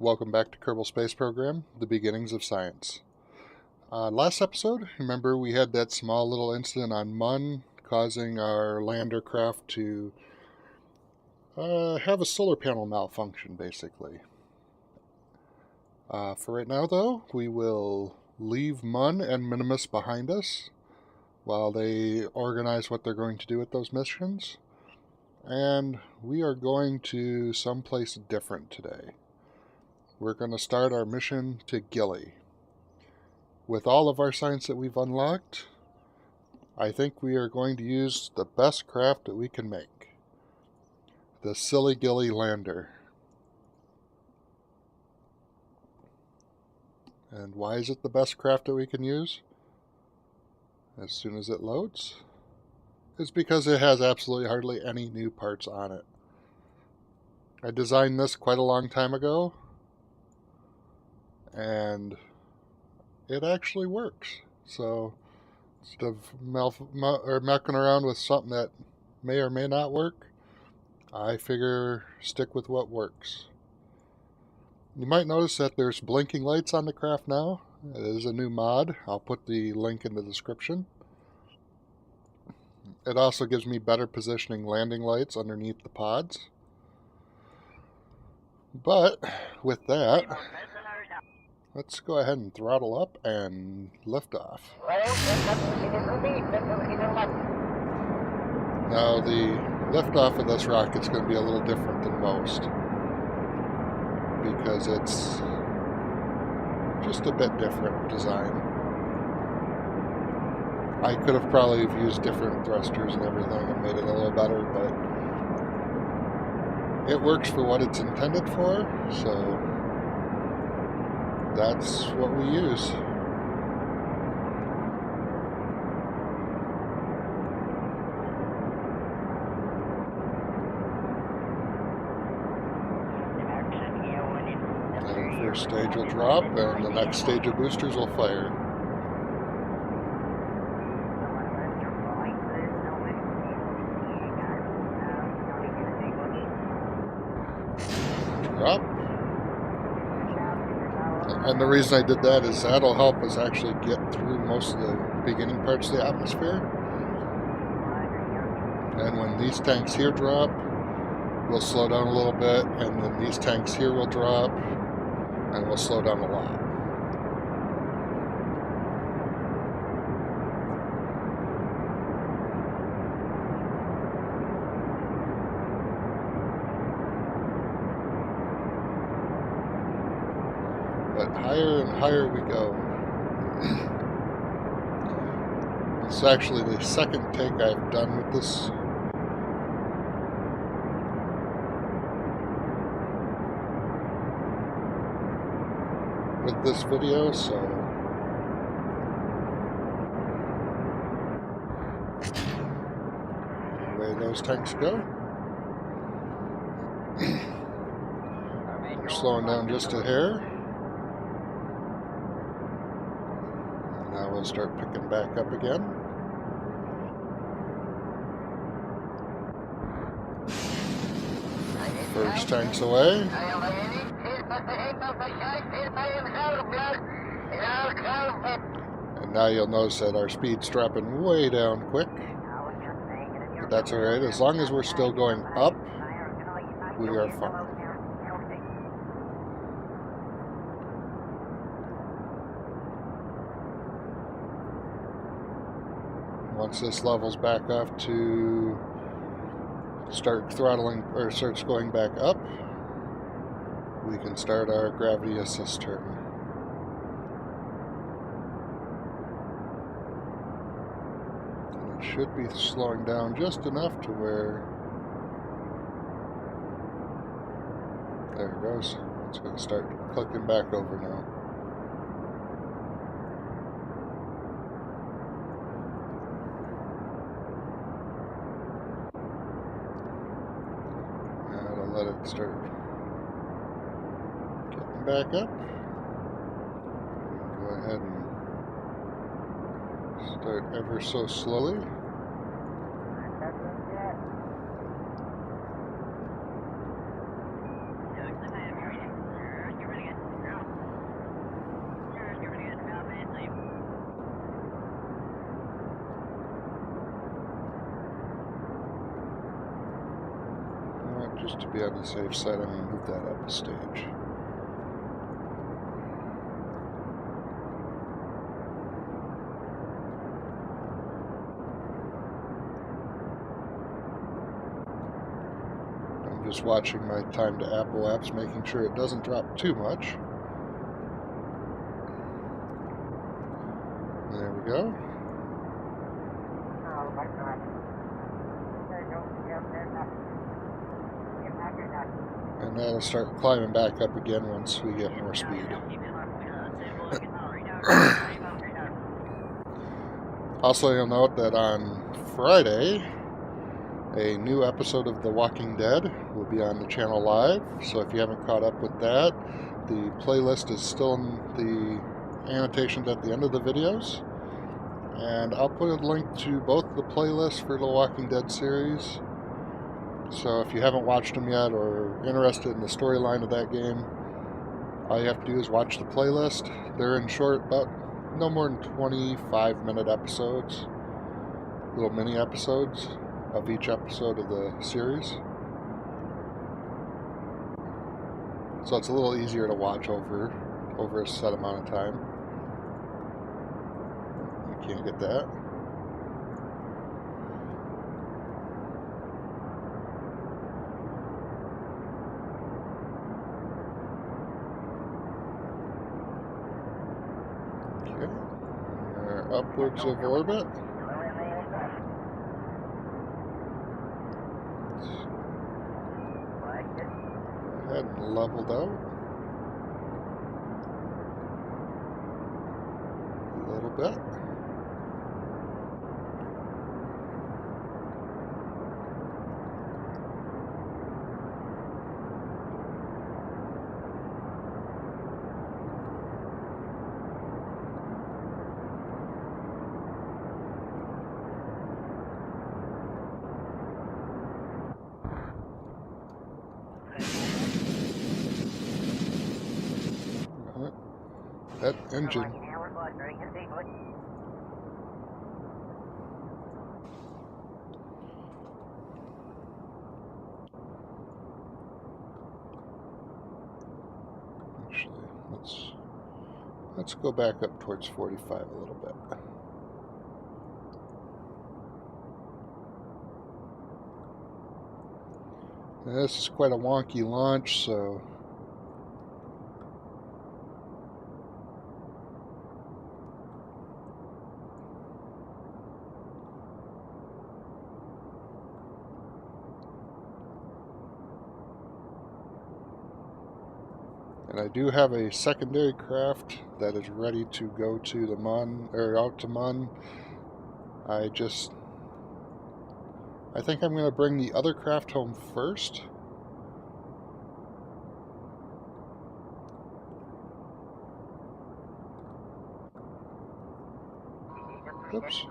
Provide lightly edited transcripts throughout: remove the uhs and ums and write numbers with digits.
Welcome back to Kerbal Space Program, The Beginnings of Science. Last episode, remember we had that small little incident on Mun causing our lander craft to have a solar panel malfunction, basically. For right now, though, we will leave Mun and Minimus behind us while they organize what they're going to do with those missions. And we are going to someplace different today. We're going to start our mission to Gilly. With all of our science that we've unlocked, I think we are going to use the best craft that we can make. The Silly Gilly Lander. And why is it the best craft that we can use? As soon as it loads, it's because it has absolutely hardly any new parts on it. I designed this quite a long time ago, and it actually works. So instead of messing around with something that may or may not work, I figure stick with what works. You might notice that there's blinking lights on the craft now. It is a new mod. I'll put the link in the description. It also gives me better positioning landing lights underneath the pods. But with that, let's go ahead and throttle up and lift off. Now the liftoff of this rocket's going to be a little different than most, because it's just a bit different design. I could have probably used different thrusters and everything and made it a little better, but it works for what it's intended for, so that's what we use. And the first stage will drop, and the next stage of boosters will fire. Drop. And the reason I did that is that'll help us actually get through most of the beginning parts of the atmosphere. And when these tanks here drop, we'll slow down a little bit, and then these tanks here will drop, and we'll slow down a lot. But higher and higher we go. It's actually the second take I've done with this. With this video, so away those tanks go. We're slowing down just a hair. Now we'll start picking back up again. First tank's away. And now you'll notice that our speed's dropping way down quick. But that's alright, as long as we're still going up, we are fine. Once this levels back off to start throttling, or starts going back up, we can start our gravity assist turn. And it should be slowing down just enough to where, there it goes. It's going to start clicking back over now. Let it start getting back up. Go ahead and start ever so slowly. Just to be on the safe side, I'm going to move that up a stage. I'm just watching my time to Apple apps, making sure it doesn't drop too much. There we go. And that'll start climbing back up again once we get more speed. Also, you'll note that on Friday, a new episode of The Walking Dead will be on the channel live. So if you haven't caught up with that, the playlist is still in the annotations at the end of the videos. And I'll put a link to both the playlists for the Walking Dead series. So if you haven't watched them yet or interested in the storyline of that game, all you have to do is watch the playlist. They're in short, about no more than 25-minute episodes, little mini episodes of each episode of the series. So it's a little easier to watch over a set amount of time. You can't get that. Upwards of orbit. Go ahead and leveled out a little bit. That engine. Actually, let's go back up towards 45 a little bit. Now, this is quite a wonky launch, so and I do have a secondary craft that is ready to go to the Mun, or out to Mun. I think I'm going to bring the other craft home first. Oops.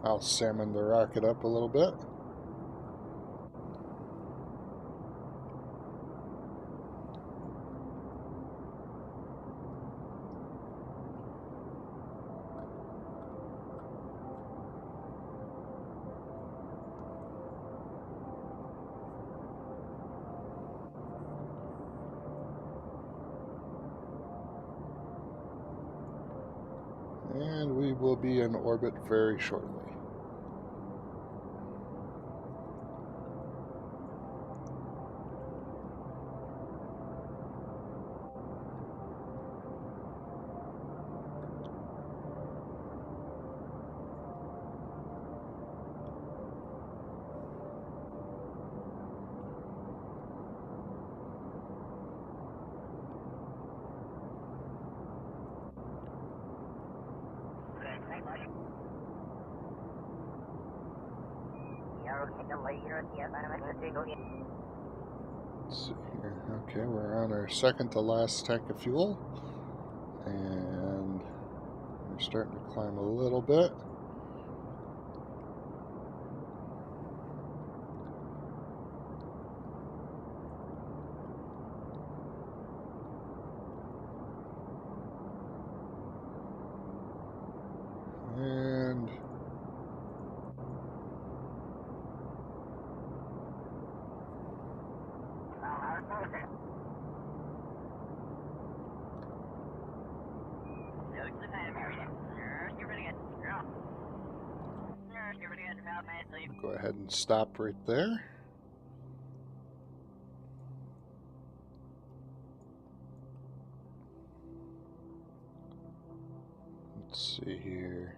I'll salmon the rocket up a little bit. And we will be in orbit very shortly. Let's see here. Okay, we're on our second to last tank of fuel, and we're starting to climb a little bit. And go ahead and stop right there. Let's see here.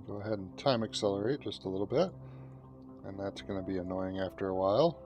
Go ahead and time accelerate just a little bit, and that's going to be annoying after a while.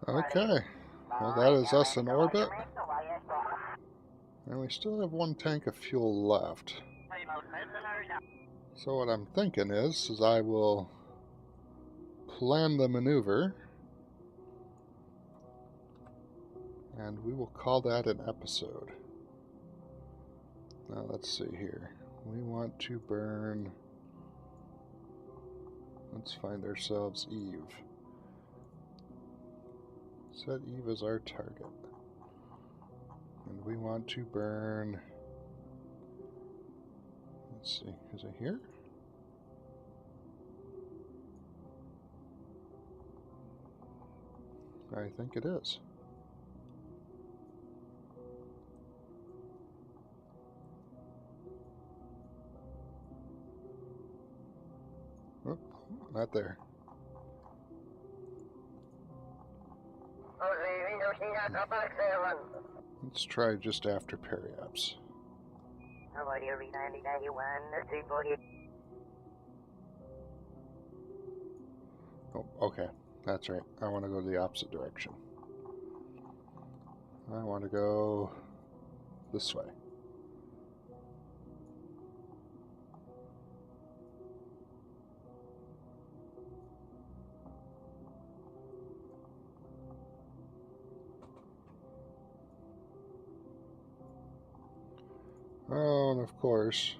Okay, well that is us in orbit, and we still have one tank of fuel left. So what I'm thinking is I will plan the maneuver, and we will call that an episode. Now let's see here. We want to burn, let's find ourselves Eve. Set Eve as our target. And we want to burn, let's see, is it here? I think it is. Oh, not there. Let's try just after periaps. Oh, okay. That's right. I want to go the opposite direction. I want to go this way. Oh, and of course,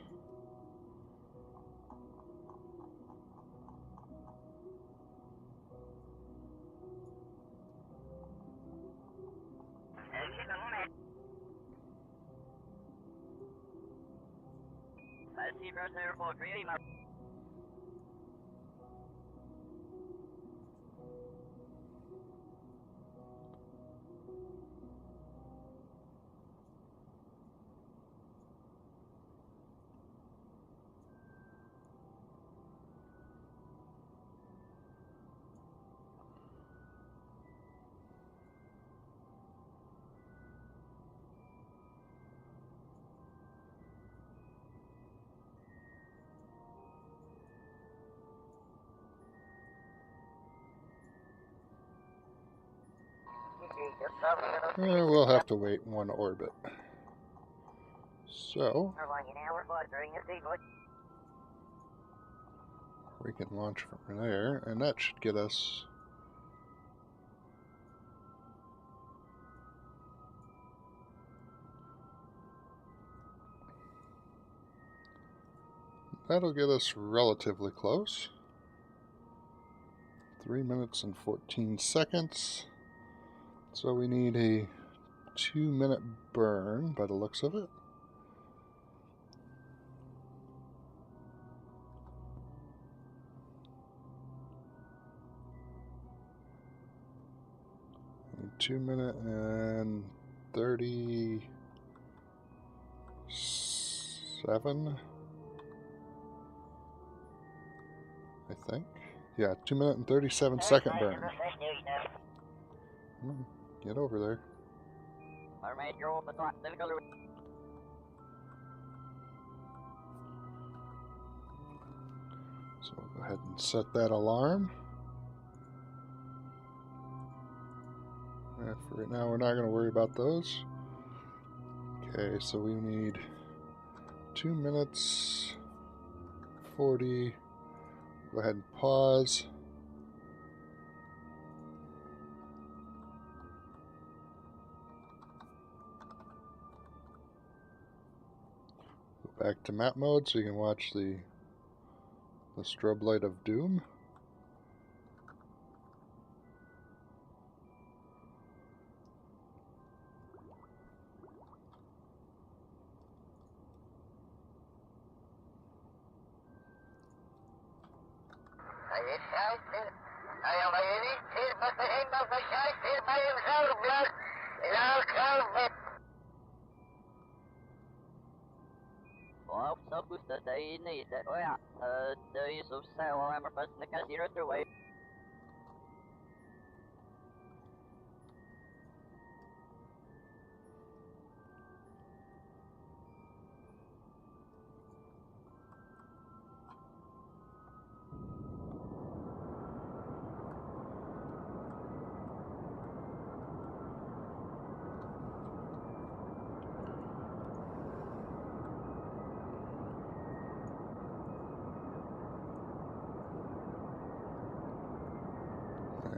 we'll have to wait one orbit. So, we can launch from there, and that should get us that'll get us relatively close. 3 minutes and 14 seconds. So we need a 2-minute burn by the looks of it. And 2 minute and 37, I think. Yeah, 2 minute and 37 second burn. Get over there. So we'll go ahead and set that alarm. And for right now, we're not going to worry about those. Okay, so we need 2 minutes 40. Go ahead and pause. Go back to map mode so you can watch the strobe light of doom.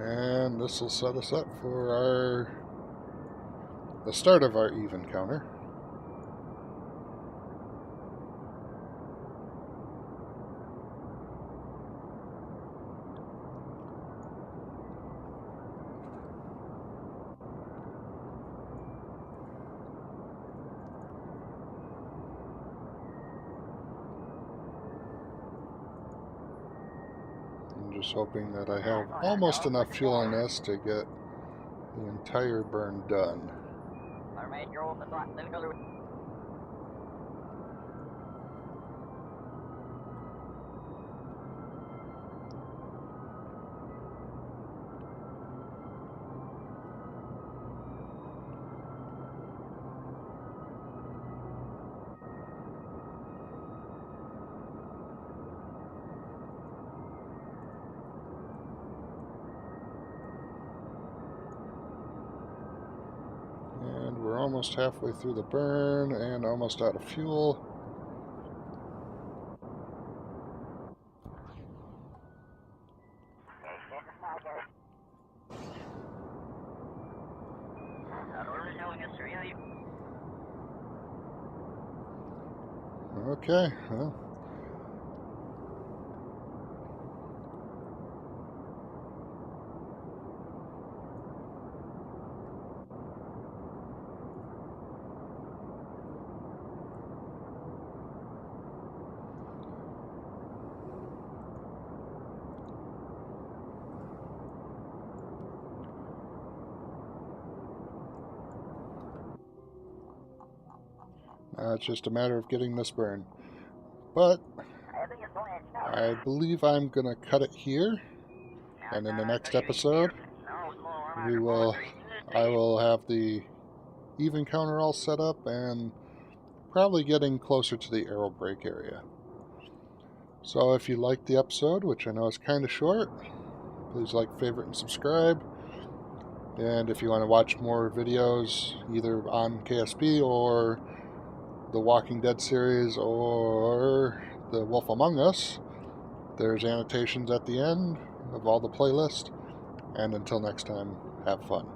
And this will set us up for the start of our eve encounter. Just hoping that I have almost enough fuel in this to get the entire burn done. We're almost halfway through the burn and almost out of fuel. Okay, well. It's just a matter of getting this burn. But I believe I'm going to cut it here. And in the next episode, I will have the eve encounter all set up and probably getting closer to the aero brake area. So if you liked the episode, which I know is kind of short, please like, favorite, and subscribe. And if you want to watch more videos, either on KSP or the Walking Dead series or The Wolf Among Us, there's annotations at the end of all the playlist. And until next time, have fun.